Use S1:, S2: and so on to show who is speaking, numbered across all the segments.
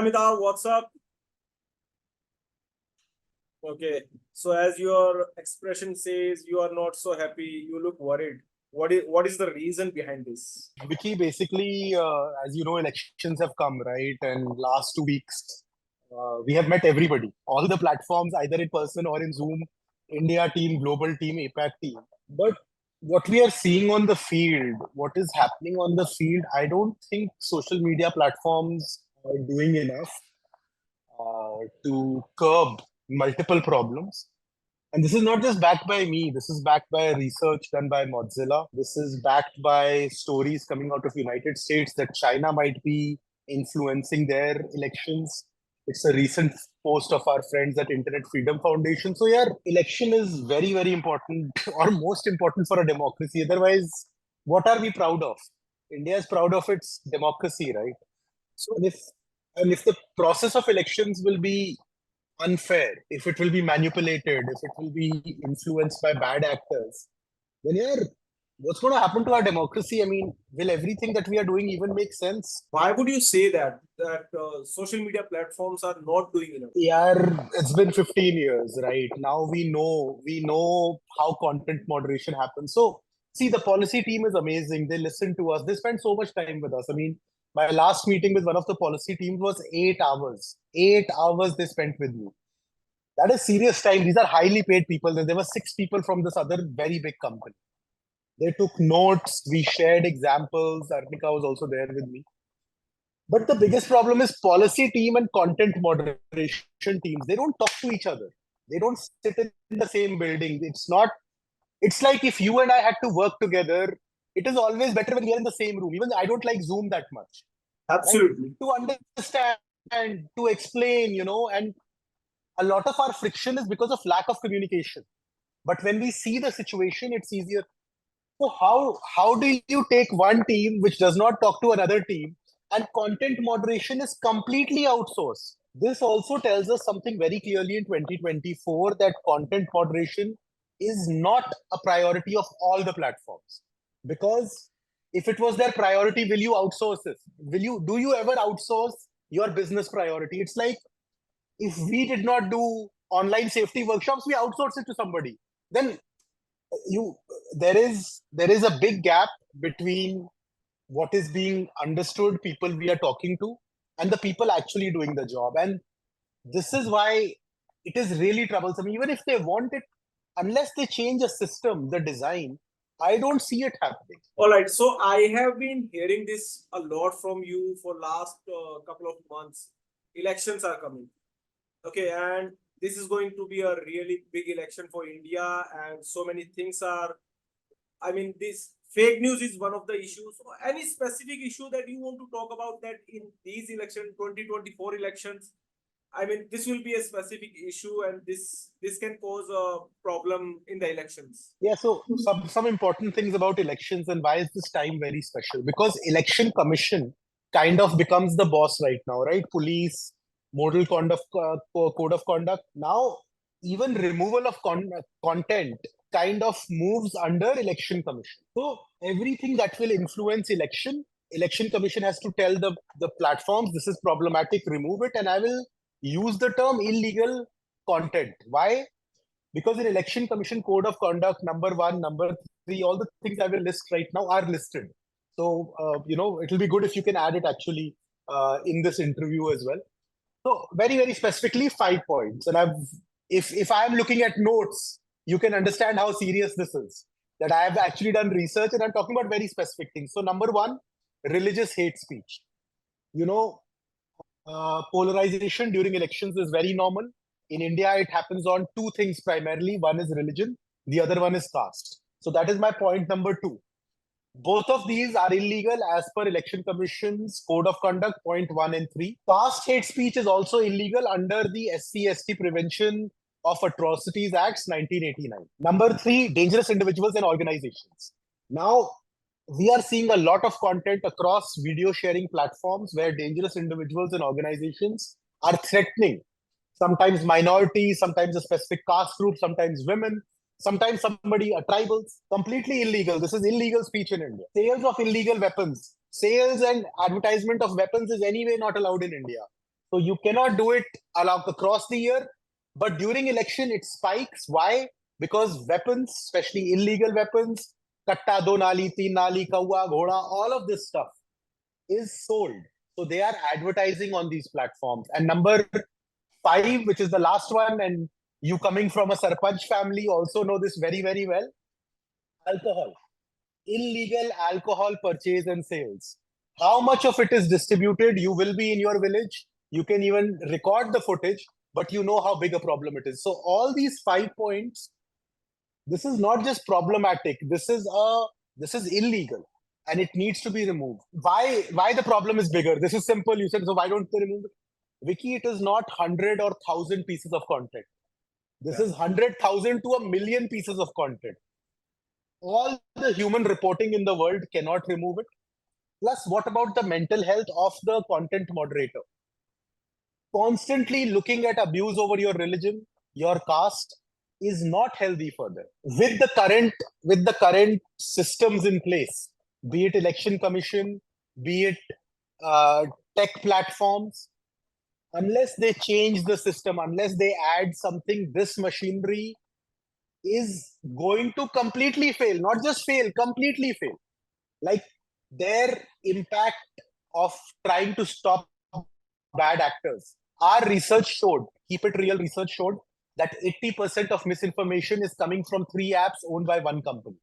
S1: Amitabh, what's up? Okay, so as your expression says, you are not so happy. You look worried. What is the reason behind this?
S2: Vicky, basically, as you know, elections have come, right? And last 2 weeks, we have met everybody, all the platforms, either in person or in Zoom, India team, global team, APAC team. But what we are seeing on the field, what is happening on the field, I don't think social media platforms are doing enough to curb multiple problems. And this is not just backed by me. This is backed by research done by Mozilla. This is backed by stories coming out of United States that China might be influencing their elections. It's a recent post of our friends at Internet Freedom Foundation. So yeah, election is very, very important or most important for a democracy. Otherwise, what are we proud of? India is proud of its democracy, right? So if the process of elections will be unfair, if it will be manipulated, if it will be influenced by bad actors, then yeah, what's going to happen to our democracy? I mean, will everything that we are doing even make sense?
S1: Why would you say that social media platforms are not doing enough?
S2: Yeah, it's been 15 years, right? Now we know how content moderation happens. So see, the policy team is amazing. They listen to us. They spend so much time with us. I mean, my last meeting with one of the policy teams was 8 hours. 8 hours they spent with me. That is serious time. These are highly paid people. There were 6 people from this other very big company. They took notes. We shared examples. Arnika was also there with me. But the biggest problem is policy team and content moderation teams. They don't talk to each other. They don't sit in the same building. It's like if you and I had to work together, it is always better when we are in the same room. Even I don't like Zoom that much.
S1: Absolutely.
S2: Right? To understand, to explain, and a lot of our friction is because of lack of communication. But when we see the situation, it's easier. So how do you take one team which does not talk to another team, and content moderation is completely outsourced? This also tells us something very clearly in 2024, that content moderation is not a priority of all the platforms. Because if it was their priority, will you outsource this? Do you ever outsource your business priority? It's like, if we did not do online safety workshops, we outsource it to somebody. Then you there is a big gap between what is being understood, people we are talking to, and the people actually doing the job. And this is why it is really troublesome. Even if they want it, unless they change a system, the design, I don't see it happening.
S1: All right. So I have been hearing this a lot from you for last couple of months. Elections are coming. Okay, and this is going to be a really big election for India, and so many things are. I mean, this fake news is one of the issues. So any specific issue that you want to talk about that in these elections, 2024 elections? I mean, this will be a specific issue, and this can cause a problem in the elections.
S2: Yeah, so some important things about elections and why is this time very special? Because election commission kind of becomes the boss right now, right? Police, model code of conduct. Now, even removal of content kind of moves under election commission. So everything that will influence election commission has to tell the platforms this is problematic, remove it, and I will use the term illegal content. Why? Because in election commission code of conduct, number 1, number 3, all the things I will list right now are listed. So it'll be good if you can add it actually in this interview as well. So very, very specifically 5 points. And if I'm looking at notes, you can understand how serious this is, that I have actually done research and I'm talking about very specific things. So number 1, religious hate speech. Polarization during elections is very normal. In India, it happens on 2 things primarily. One is religion, the other one is caste. So that is my point number 2. Both of these are illegal as per Election Commission's Code of Conduct, point 1 and 3. Caste hate speech is also illegal under the SC/ST Prevention of Atrocities Acts 1989. Number 3, dangerous individuals and organizations. Now, we are seeing a lot of content across video sharing platforms where dangerous individuals and organizations are threatening sometimes minorities, sometimes a specific caste group, sometimes women, sometimes somebody, tribals. Completely illegal. This is illegal speech in India. Sales of illegal weapons. Sales and advertisement of weapons is anyway not allowed in India. So you cannot do it across the year, but during election it spikes. Why? Because weapons, especially illegal weapons, katta, do nali, teen nali, kawa, ghoda, all of this stuff is sold. So they are advertising on these platforms. And number 5, which is the last one, and you coming from a Sarpanch family also know this very, very well, alcohol. Illegal alcohol purchase and sales. How much of it is distributed? You will be in your village. You can even record the footage, but you know how big a problem it is. So all these 5 points, this is not just problematic. This is illegal, and it needs to be removed. Why the problem is bigger? This is simple. You said, so why don't they remove it? Wiki, it is not 100 or 1,000 pieces of content. This is 100,000 to a million pieces of content. All the human reporting in the world cannot remove it. Plus, what about the mental health of the content moderator? Constantly looking at abuse over your religion, your caste is not healthy for them. With the current systems in place, be it election commission, be it tech platforms, unless they change the system, unless they add something, this machinery is going to completely fail. Not just fail, completely fail. Like their impact of trying to stop bad actors. Our research showed, keep it real research showed, that 80% of misinformation is coming from 3 apps owned by one company.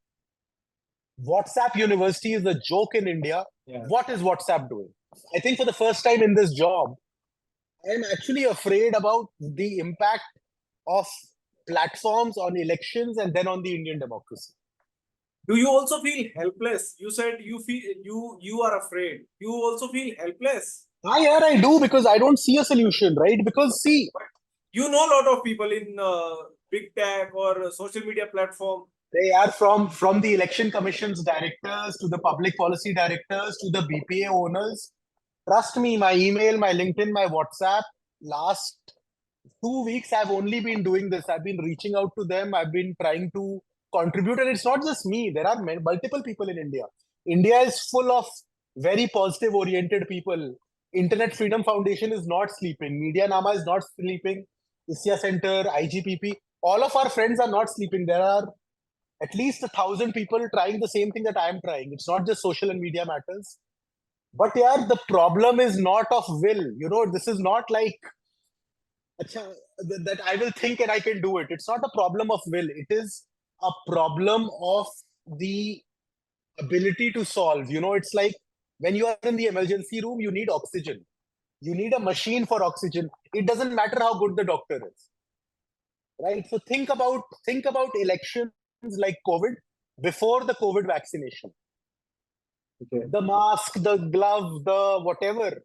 S2: WhatsApp University is a joke in India.
S1: Yeah.
S2: What is WhatsApp doing? I think for the first time in this job, I'm actually afraid about the impact of platforms on elections and then on the Indian democracy.
S1: Do you also feel helpless? You said you are afraid. You also feel helpless.
S2: I do, because I don't see a solution, right? Because see,
S1: You know a lot of people in big tech or social media platform.
S2: they are from the election commission's directors to the public policy directors to the BPA owners. Trust me, my email, my LinkedIn, my WhatsApp, last 2 weeks I've only been doing this. I've been reaching out to them. I've been trying to contribute, and it's not just me. There are multiple people in India. India is full of very positive oriented people. Internet Freedom Foundation is not sleeping. Media Nama is not sleeping. Isya Center, IGPP, all of our friends are not sleeping. There are at least 1,000 people trying the same thing that I am trying. It's not just social and media matters. But yeah, the problem is not of will. This is not like that I will think and I can do it. It's not a problem of will. It is a problem of the ability to solve. It's like when you are in the emergency room, you need oxygen. You need a machine for oxygen. It doesn't matter how good the doctor is, right? So think about elections like COVID before the COVID vaccination.
S1: Okay.
S2: The mask, the glove, the whatever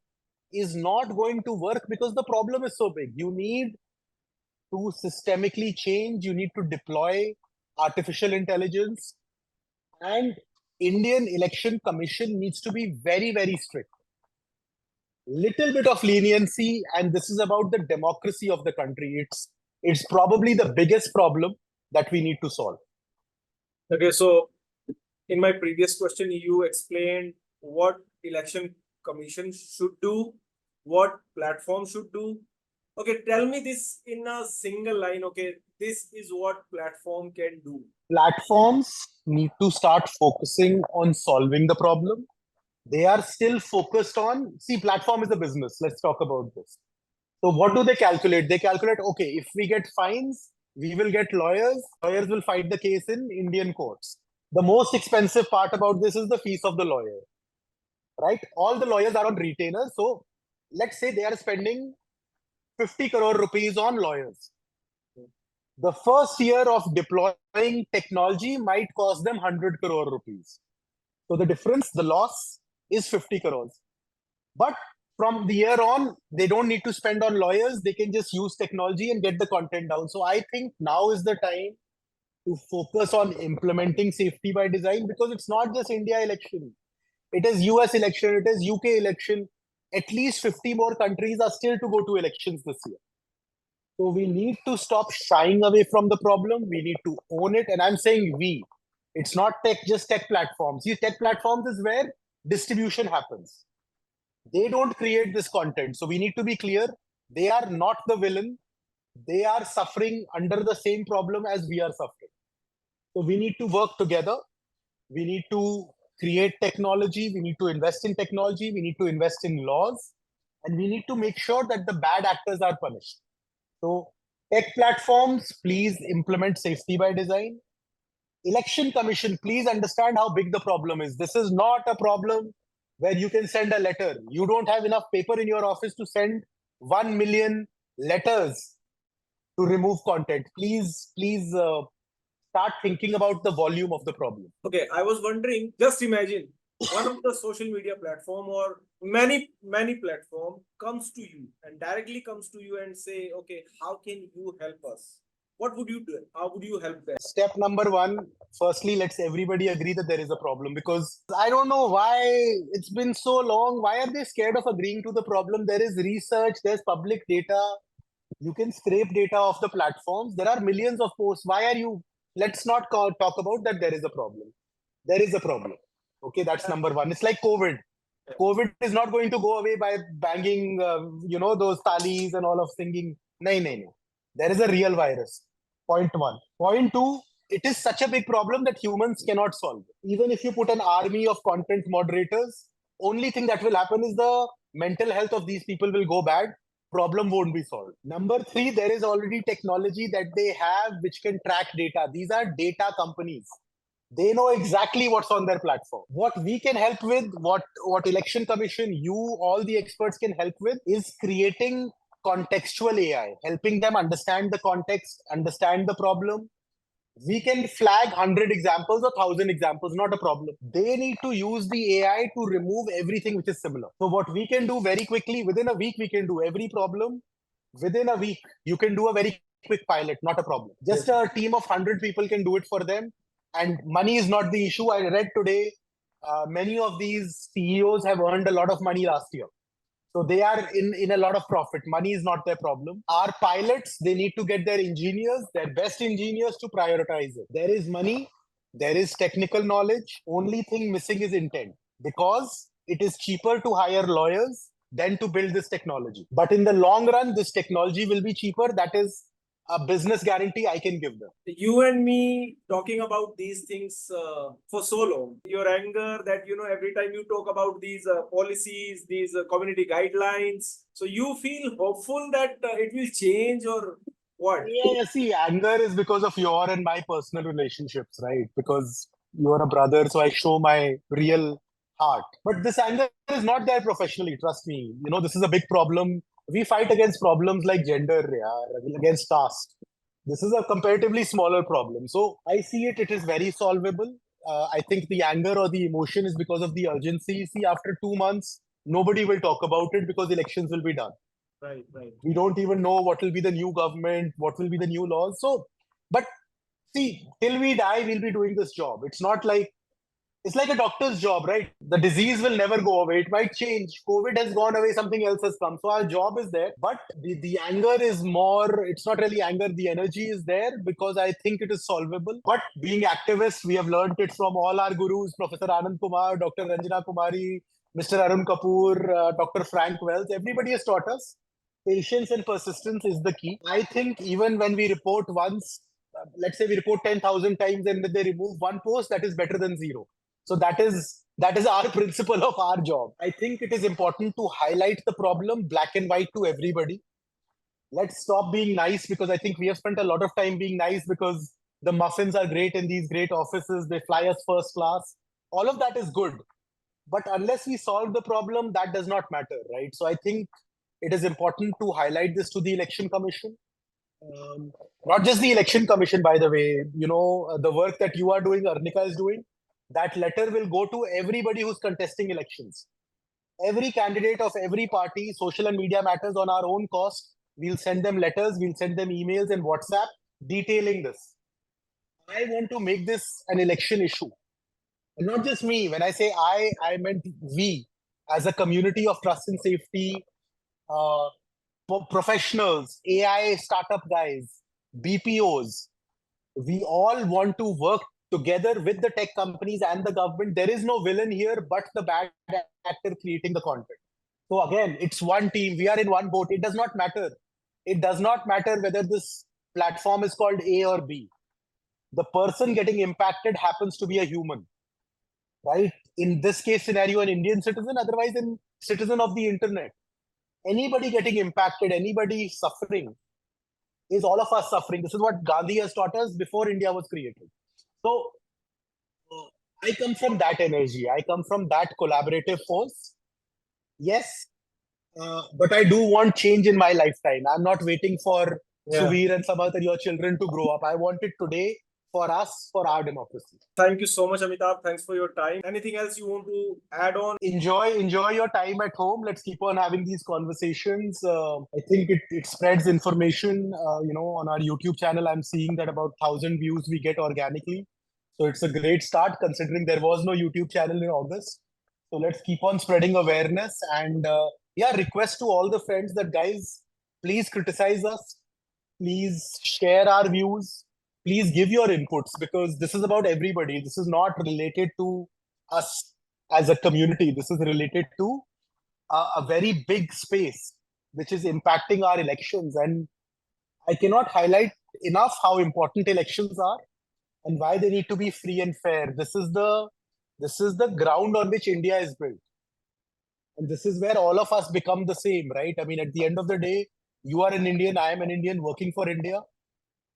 S2: is not going to work because the problem is so big. You need to systemically change. You need to deploy artificial intelligence, and Indian Election Commission needs to be very, very strict. Little bit of leniency, and this is about the democracy of the country. It's probably the biggest problem that we need to solve.
S1: Okay, so in my previous question, you explained what election commission should do, what platform should do. Okay, tell me this in a single line. Okay, this is what platform can do.
S2: Platforms need to start focusing on solving the problem. They are still focused on, see, platform is a business. Let's talk about this. So what do they calculate? They calculate, okay, if we get fines, we will get lawyers. Lawyers will fight the case in Indian courts. The most expensive part about this is the fees of the lawyer, right? All the lawyers are on retainer. So let's say they are spending 50 crore rupees on lawyers. The first year of deploying technology might cost them 100 crore rupees. So the difference, the loss is 50 crores. But from the year on, they don't need to spend on lawyers. They can just use technology and get the content down. So I think now is the time to focus on implementing safety by design, because it's not just India election. It is US election, it is UK election. At least 50 more countries are still to go to elections this year. So we need to stop shying away from the problem. We need to own it. And I'm saying we. It's not just tech platforms. Tech platforms is where distribution happens. They don't create this content. So we need to be clear. They are not the villain. They are suffering under the same problem as we are suffering. So we need to work together. We need to create technology. We need to invest in technology. We need to invest in laws. And we need to make sure that the bad actors are punished. So tech platforms, please implement safety by design. Election Commission, please understand how big the problem is. This is not a problem where you can send a letter. You don't have enough paper in your office to send 1 million letters to remove content. Please start thinking about the volume of the problem.
S1: Okay, I was wondering, just imagine one of the social media platform or many platform comes to you and directly comes to you and say, okay, how can you help us? What would you do? How would you help them?
S2: Step number one, firstly, let's everybody agree that there is a problem, because I don't know why it's been so long. Why are they scared of agreeing to the problem? There is research, there's public data. You can scrape data off the platforms. There are millions of posts. Why are you? Let's not talk about that. There is a problem. There is a problem. Okay, that's number one. It's like COVID. COVID is not going to go away by banging, those talis and all of singing. No, no, no. There is a real virus. Point one. Point two, it is such a big problem that humans cannot solve it. Even if you put an army of content moderators, only thing that will happen is the mental health of these people will go bad. Problem won't be solved. Number three, there is already technology that they have which can track data. These are data companies. They know exactly what's on their platform. What we can help with, what Election Commission, you, all the experts can help with, is creating contextual AI, helping them understand the context, understand the problem. We can flag 100 examples or 1,000 examples, not a problem. They need to use the AI to remove everything which is similar. So what we can do very quickly, within a week, we can do every problem. Within a week, you can do a very quick pilot, not a problem. Just a team of 100 people can do it for them. And money is not the issue. I read today, many of these CEOs have earned a lot of money last year. So they are in a lot of profit. Money is not their problem. Our pilots, they need to get their engineers, their best engineers to prioritize it. There is money, there is technical knowledge. Only thing missing is intent, because it is cheaper to hire lawyers than to build this technology. But in the long run, this technology will be cheaper. That is a business guarantee I can give them.
S1: You and me talking about these things for so long, your anger that, every time you talk about these policies, these community guidelines, so you feel hopeful that it will change or what?
S2: Yeah, see, anger is because of your and my personal relationships, right? Because you're a brother, so I show my real heart. But this anger is not there professionally, trust me. This is a big problem. We fight against problems like gender, yeah, against caste. This is a comparatively smaller problem. So I see it is very solvable. I think the anger or the emotion is because of the urgency. See, after 2 months, nobody will talk about it because elections will be done.
S1: Right, right.
S2: We don't even know what will be the new government, what will be the new laws. So, but see, till we die, we'll be doing this job. It's like a doctor's job, right? The disease will never go away. It might change. COVID has gone away, something else has come. So our job is there. But the anger is more, it's not really anger. The energy is there because I think it is solvable. But being activists, we have learned it from all our gurus, Professor Anand Kumar, Dr. Ranjana Kumari, Mr. Arun Kapoor, Dr. Frank Wells. Everybody has taught us patience and persistence is the key. I think even when we report once, let's say we report 10,000 times and they remove one post, that is better than zero. So that is our principle of our job. I think it is important to highlight the problem black and white to everybody. Let's stop being nice, because I think we have spent a lot of time being nice because the muffins are great in these great offices. They fly us first class. All of that is good. But unless we solve the problem, that does not matter, right? So I think it is important to highlight this to the Election Commission. Not just the Election Commission, by the way. The work that you are doing, Arnika is doing, that letter will go to everybody who's contesting elections. Every candidate of every party, social and media matters, on our own cost. We'll send them letters, we'll send them emails and WhatsApp detailing this. I want to make this an election issue. And not just me. When I say I meant we, as a community of trust and safety, professionals, AI startup guys, BPOs. We all want to work together with the tech companies and the government. There is no villain here but the bad actor creating the content. So again, it's one team. We are in one boat. It does not matter. It does not matter whether this platform is called A or B. The person getting impacted happens to be a human, right? In this case scenario, an Indian citizen, otherwise a citizen of the internet. Anybody getting impacted, anybody suffering, is all of us suffering. This is what Gandhi has taught us before India was created. So uh, I come from that energy. I come from that collaborative force. Yes, but I do want change in my lifetime. I'm not waiting for
S1: Yeah.
S2: Suvir and some other your children to grow up. I want it today for us, for our democracy.
S1: Thank you so much, Amitabh. Thanks for your time. Anything else you want to add on?
S2: Enjoy your time at home. Let's keep on having these conversations. I think it spreads information. On our YouTube channel, I'm seeing that about 1,000 views we get organically. So it's a great start considering there was no YouTube channel in August. So let's keep on spreading awareness and request to all the friends that guys, please criticize us, please share our views, please give your inputs because this is about everybody. This is not related to us as a community. This is related to a very big space which is impacting our elections. And I cannot highlight enough how important elections are and why they need to be free and fair. This is the ground on which India is built. And this is where all of us become the same, right? I mean, at the end of the day, you are an Indian, I am an Indian working for India.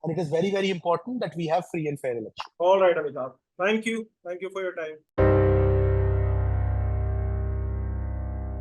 S2: And it is very, very important that we have free and fair elections.
S1: All right, Amitabh. Thank you. Thank you for your time.